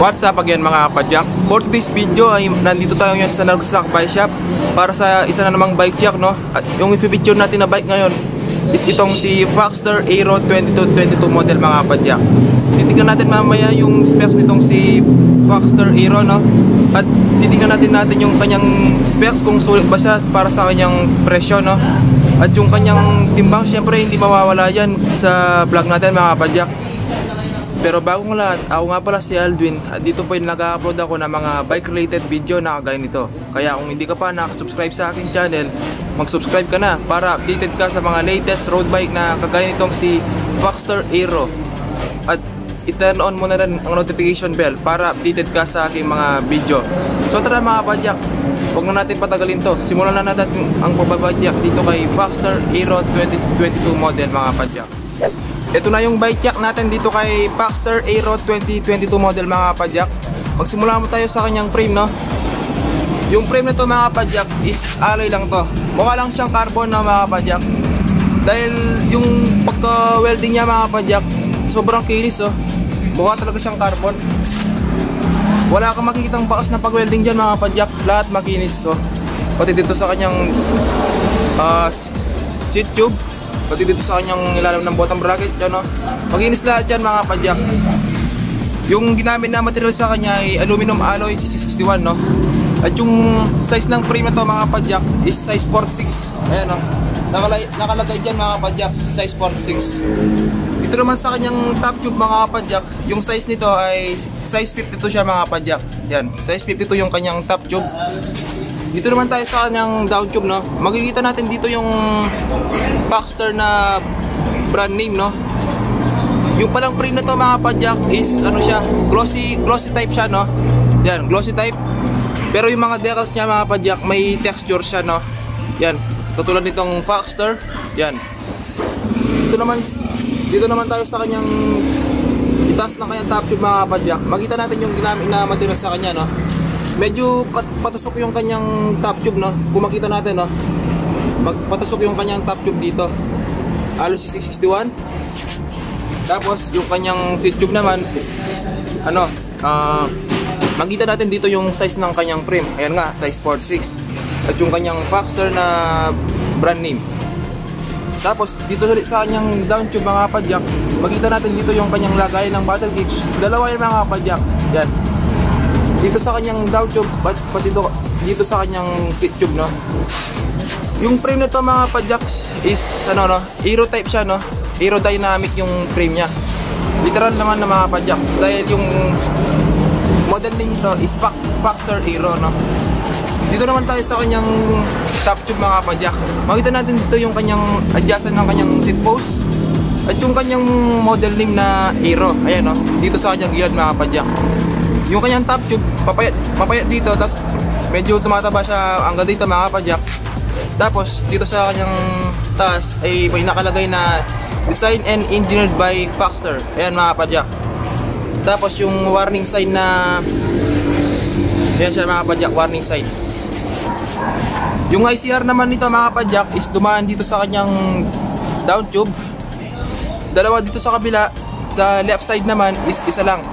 What's up again mga kapadyak? For today's video ay nandito tayo ngayon sa Nagsak Bike Shop para sa isa na namang bike check, no? At yung i-feature natin na bike ngayon is itong si Foxster Aero 2222 model mga kapadyak. Titignan natin mamaya yung specs nitong si Foxster Aero, no? At titignan natin yung kanyang specs kung sulit ba siya para sa kanyang presyo, no? At yung kanyang timbang, syempre hindi mawawala yan sa vlog natin mga kapadyak. Pero bago ng lahat, ako nga pala si Aldwin at dito po yung nag-upload ako ng mga bike related video na kagaya nito. Kaya kung hindi ka pa nakasubscribe sa aking channel, mag-subscribe ka na para updated ka sa mga latest road bike na kagaya nitong si Foxster Aero. At i-turn on mo na rin ang notification bell para updated ka sa aking mga video. So tara mga kapadyak, huwag na natin patagalin to. Simulan na natin ang pagbabadyak dito kay Foxster Aero 2022 model mga kapadyak. Ito na yung bike check natin dito kay Foxster Aero 2022 model mga kapadyak. Magsimula mo tayo sa kanyang frame, no? Yung frame na to mga kapadyak is alloy lang to. Mukha lang siyang carbon na mga kapadyak. Dahil yung pagka-welding niya mga kapadyak, sobrang kinis, oh. Mukha talaga siyang carbon. Wala kang makikitang bakas na pag-welding dyan mga kapadyak. Lahat makinis, oh. Pati dito sa kanyang seat tube, pati dito sa kanyang ilalim ng bottom bracket, yan, no? Maginis lahat yan mga kapadyak. Yung ginamit na material sa kanya ay aluminum alloy C61, no? At yung size ng frame na to mga kapadyak is size 46. Ayan, no? Nakalagay dyan mga kapadyak, size 46. Dito naman sa kanyang top tube mga kapadyak, yung size nito ay size 52 siya mga kapadyak. Yan, size 52 yung kanyang top tube. Dito naman tayo sa kanyang down tube, no? Makikita natin dito yung Foxster na brand name, no? Yung palang frame na to mga kapadyak is ano siya, glossy type siya, no? Yan, glossy type. Pero yung mga decals niya mga kapadyak may texture siya, no? Yan, katulad nitong Foxster. Yan. Dito naman tayo sa kanyang itaas ng kanyang top tube mga kapadyak. Makita natin yung ginamit na material sa kanya, no? Medyo patusok yung kanyang top tube, no? Kung makita natin, no? Patusok yung kanyang top tube dito. Alloy C61. Tapos yung kanyang seat tube naman, ano, makita natin dito yung size ng kanyang frame. Ayan nga, size 46. At yung kanyang Foxster na brand name. Tapos dito sa kanyang down tube mga kapadyak, makita natin dito yung kanyang lagayan ng battle gauge. Dalawa yung mga kapadyak. Yan. Dito sa kanyang down tube, pati dito sa kanyang seat tube, no? Yung frame nito mga kapadyak is ano, no? Aero type siya, no? Aerodynamic yung frame niya. Literal naman na mga kapadyak. Dahil yung model name nito is Foxster Aero, no? Dito naman tayo sa kanyang top tube mga kapadyak. Makita natin dito yung kanyang adjustment ng kanyang seat post. At yung kanyang model name na Aero. Ayan, no? Dito sa kanyang gilid mga kapadyak. Yung kanyang top tube, papayat dito, tapos medyo tumataba siya hanggang dito mga kapadyak. Tapos dito sa kanyang taas ay may nakalagay na Design and Engineered by Foxster. Ayan mga kapadyak. Tapos yung warning sign na, ayan siya mga kapadyak, warning sign. Yung ICR naman nito mga kapadyak is dumaan dito sa kanyang down tube. Dalawa dito sa kabila. Sa left side naman is isa lang.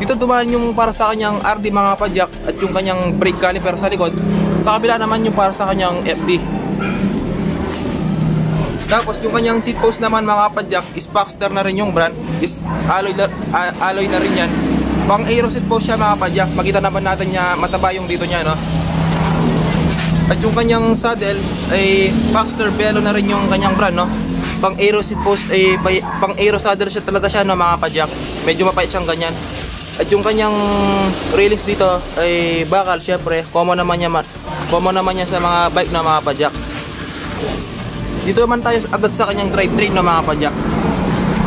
Dito dumaan yung para sa kanyang RD mga kapadyak at yung kanyang brake caliper sa likod. Sa kabila naman yung para sa kanyang FD. Tapos yung kanyang seat post naman mga kapadyak is Foxster na rin yung brand. Is alloy na rin yan. Pang Aero seat post siya mga kapadyak. Makita naman natin niya mataba yung dito niya, no? At yung kanyang saddle ay Foxster Velo na rin yung kanyang brand, no? Pang Aero seat post ay pang Aero saddle siya talaga siya, no mga kapadyak. Medyo mapait siyang ganyan. At yung kanyang railings dito ay bakal, syempre. Common naman niya sa mga bike na mga kapadyak. Dito naman tayo agad sa kanyang drivetrain na mga kapadyak.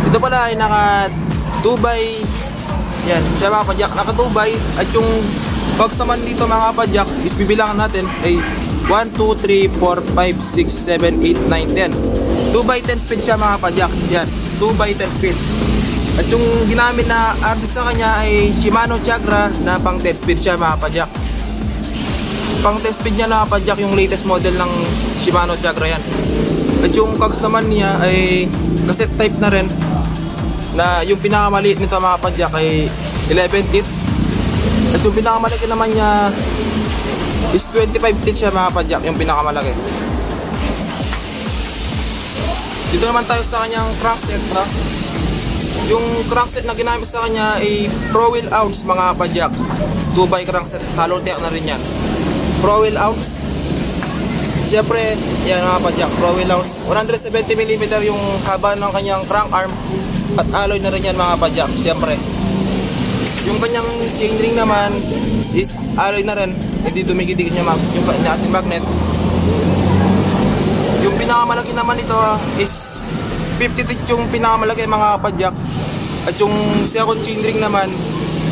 Ito pala ay naka 2x, yan, siya mga kapadyak, naka 2x. At yung box naman dito mga kapadyak is bibilangan natin ay 1, 2, 3, 4, 5, 6, 7, 8, 9, 10. 2x10 speed siya mga kapadyak. Yan, 2x10 speed. At yung ginamit na RD sa kanya ay Shimano Chagra na pang 10 speed siya mga kapadyak. Pang 10 speed niya na kapadyak yung latest model ng Shimano Chagra yan. At yung cogs naman niya ay cassette type na rin, na yung pinakamaliit nito mga kapadyak ay 11 teeth. At yung pinakamalaki naman niya is 25 feet siya mga kapadyak, yung pinakamalaki. Dito naman tayo sa kanyang crankset, no? Yung crankset na ginamit sa kanya ay Pro Wheel ounce mga kapadyak. 2x crankset, hollow tack na rin yan. Pro Wheel ounce. Siyempre, yan mga kapadyak, Pro Wheel ounce. 170mm yung haba ng kanyang crank arm. At alloy na rin yan mga kapadyak, siyempre. Yung kanyang chainring naman is alloy na rin. Hindi dumikit-dikit niya yung ating magnet. Yung pinakamalaki naman ito is 50 feet yung pinakamalaki mga kapadyak. At yung second chainring naman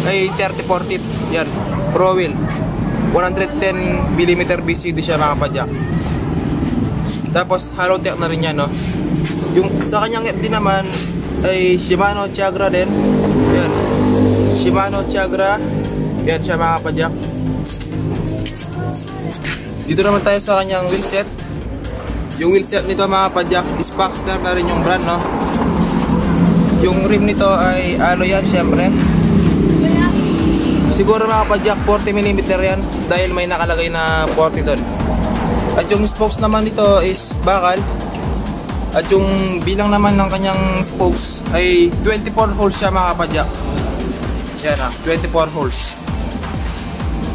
ay 34 feet. Yan, Pro Wheel. 110mm BCD siya mga kapadyak. Tapos hollow tack na rin yan, no? Yung sa kanyang FD naman ay Shimano Tiagra din. Yan, Shimano Tiagra. Yan siya mga kapadyak. Dito naman tayo sa kanyang wheelset. Yung wheelset nito mga kapadyak is Baxter na rin yung brand, no? Yung rim nito ay alloy yan syempre. Siguro mga kapadyak 40mm yan dahil may nakalagay na 40 doon. At yung spokes naman nito is bakal. At yung bilang naman ng kanyang spokes ay 24 holes siya mga kapadyak. Yan ha, 24 holes.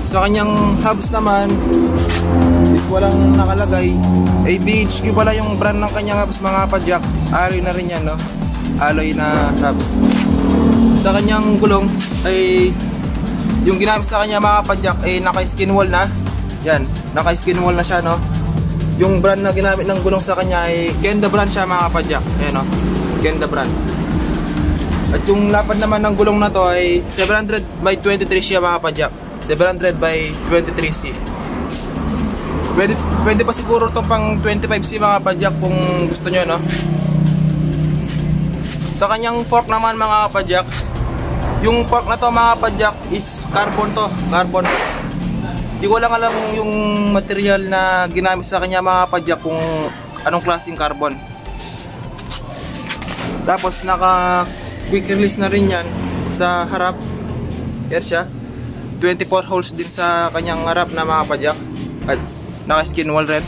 Sa kanyang hubs naman is walang nakalagay. Ay BHQ pala yung brand ng kanyang hubs mga kapadyak. Alloy na rin yan, no? Alloy na hubs. Sa kanyang gulong ay yung ginamit sa kanya mga kapadyak ay naka-skin wall na. Yan, naka-skin wall na siya, no? Yung brand na ginamit ng gulong sa kanya ay Kenda brand siya mga kapadyak. Ayan, no? Kenda brand. At yung lapad naman ng gulong na to ay 700 by 23 siya mga kapadyak. 700 by 23C. Pwede pa siguro to pang 25C mga kapadyak kung gusto nyo, no? Sa kanyang fork naman mga kapadyak, yung fork na to mga kapadyak is carbon to, carbon. Hindi ko lang alam yung material na ginamit sa kanya mga kapadyak kung anong klaseng carbon. Tapos naka quick release na rin yan sa harap. Yan siya, 24 holes din sa kanyang harap na mga kapadyak. At naka skin wall rin.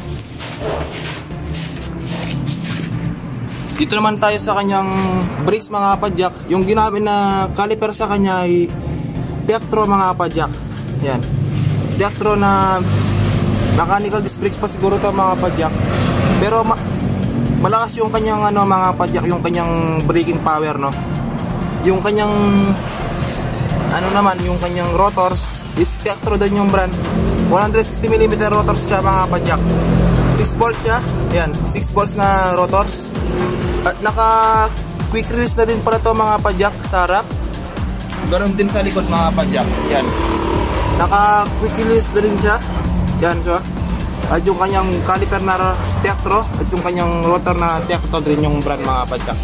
Dito naman tayo sa kanyang brakes mga kapadyak. Yung ginamit na caliper sa kanya ay Tektro mga kapadyak. Yan, Tektro na mechanical disc brakes pa siguro to mga kapadyak. Pero malakas yung kanyang ano mga kapadyak, yung kanyang braking power, no? Yung kanyang ano naman, yung kanyang rotors is Tektro din yung brand. 160mm rotors siya mga kapadyak. 6 bolts siya. Yan, 6 bolts na rotors. At naka quick release na din pala to mga kapadyak sa harap. Ganoon din sa likod mga kapadyak. Yan, naka quick release na din siya. Yan siya. At yung kanyang caliper na Tektro at yung kanyang rotor na Tektro din yung brand mga kapadyak.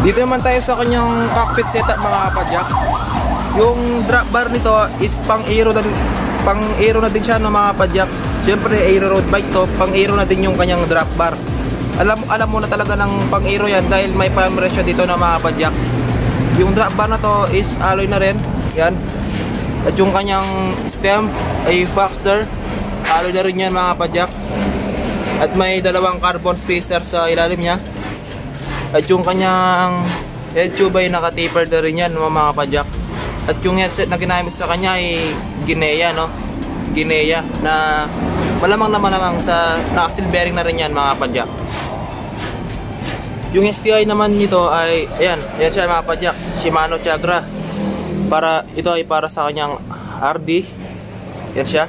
Dito naman tayo sa kanyang cockpit setup mga kapadyak. Yung drop bar nito is pang aero na din siya no, mga kapadyak. Siyempre aero road bike to, pang aero na din yung kanyang drop bar. Alam mo na talaga ng pang aero yan dahil may primer siya dito na mga kapadyak. Yung drop bar na to is alloy na rin. Yan. At yung kanyang stem ay Baxter, alloy na rin yan mga kapadyak. At may dalawang carbon spacer sa ilalim niya. At yung kanyang head tube ay naka-taper na rin yan mga kapadyak. At yung headset na ginamit sa kanya ay Ginea, no? Ginea na malamang sa naka-seal bearing na rin yan mga kapadyak. Yung STI naman nito ay ayan siya mga kapadyak, Shimano Tiagra. Ito ay para sa kanyang RD. Yan siya.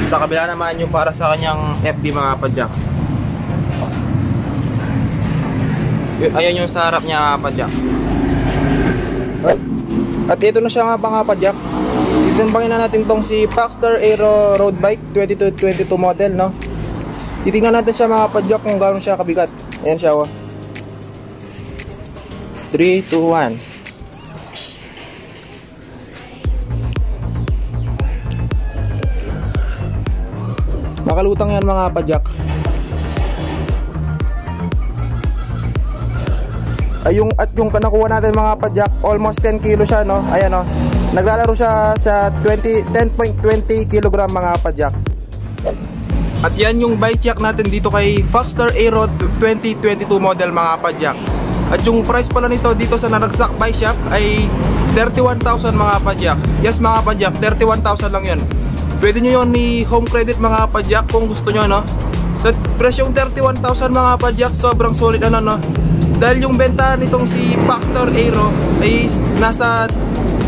Sa kabila naman yung para sa kanyang FD mga kapadyak. Ayan yung sa harap niya mga kapadyak. At ito na siya nga mga kapadyak. Titimbangin na natin tong si Baxter Aero Road Bike 2222 model, no? Titingnan natin siya mga kapadyak kung gano'n siya kabigat. Ayan siya, oh. 3, 2, 1. Makalutang yan mga kapadyak. At yung nakuha natin mga kapadyak, almost 10 kilo siya, no? Ayan, no? Naglalaro siya sa 10.20 kg mga kapadyak. At yan yung bike jack natin dito kay Foxstar Aero 2022 model mga kapadyak. At yung price pala nito dito sa Naragsak Bike Shop ay 31,000 mga kapadyak. Yes mga kapadyak, 31,000 lang yun. Pwede nyo yun ni home credit mga kapadyak kung gusto nyo, no? Sa presyong 31,000 mga kapadyak, sobrang solid ano, no? Dahil yung benta nitong si Foxstar Aero ay nasa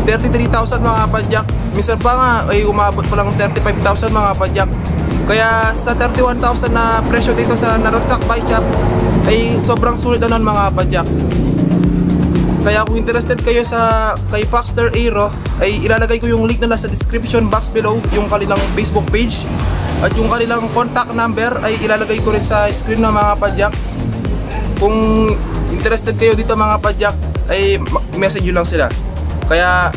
33,000 mga kapadyak. Minsan pa nga ay umabot pa lang 35,000 mga kapadyak. Kaya sa 31,000 na presyo dito sa Naragsak Bike Shop ay sobrang sulit na nun mga kapadyak. Kaya kung interested kayo sa kay Foxstar Aero ay ilalagay ko yung link na nasa description box below, yung kanilang Facebook page. At yung kanilang contact number ay ilalagay ko rin sa screen ng mga kapadyak. Kung interested kayo dito mga kapadyak ay message nyo lang sila. Kaya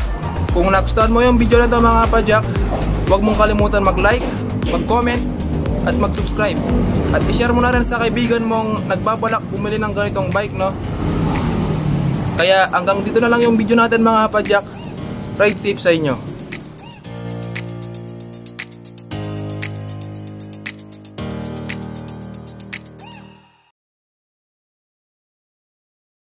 kung nagustuhan mo yung video na ito mga kapadyak, huwag mong kalimutan mag-like, mag-comment at mag-subscribe. At i-share mo na rin sa kaibigan mong nagbabalak bumili ng ganitong bike, no? Kaya hanggang dito na lang yung video natin mga kapadyak. Ride safe sa inyo.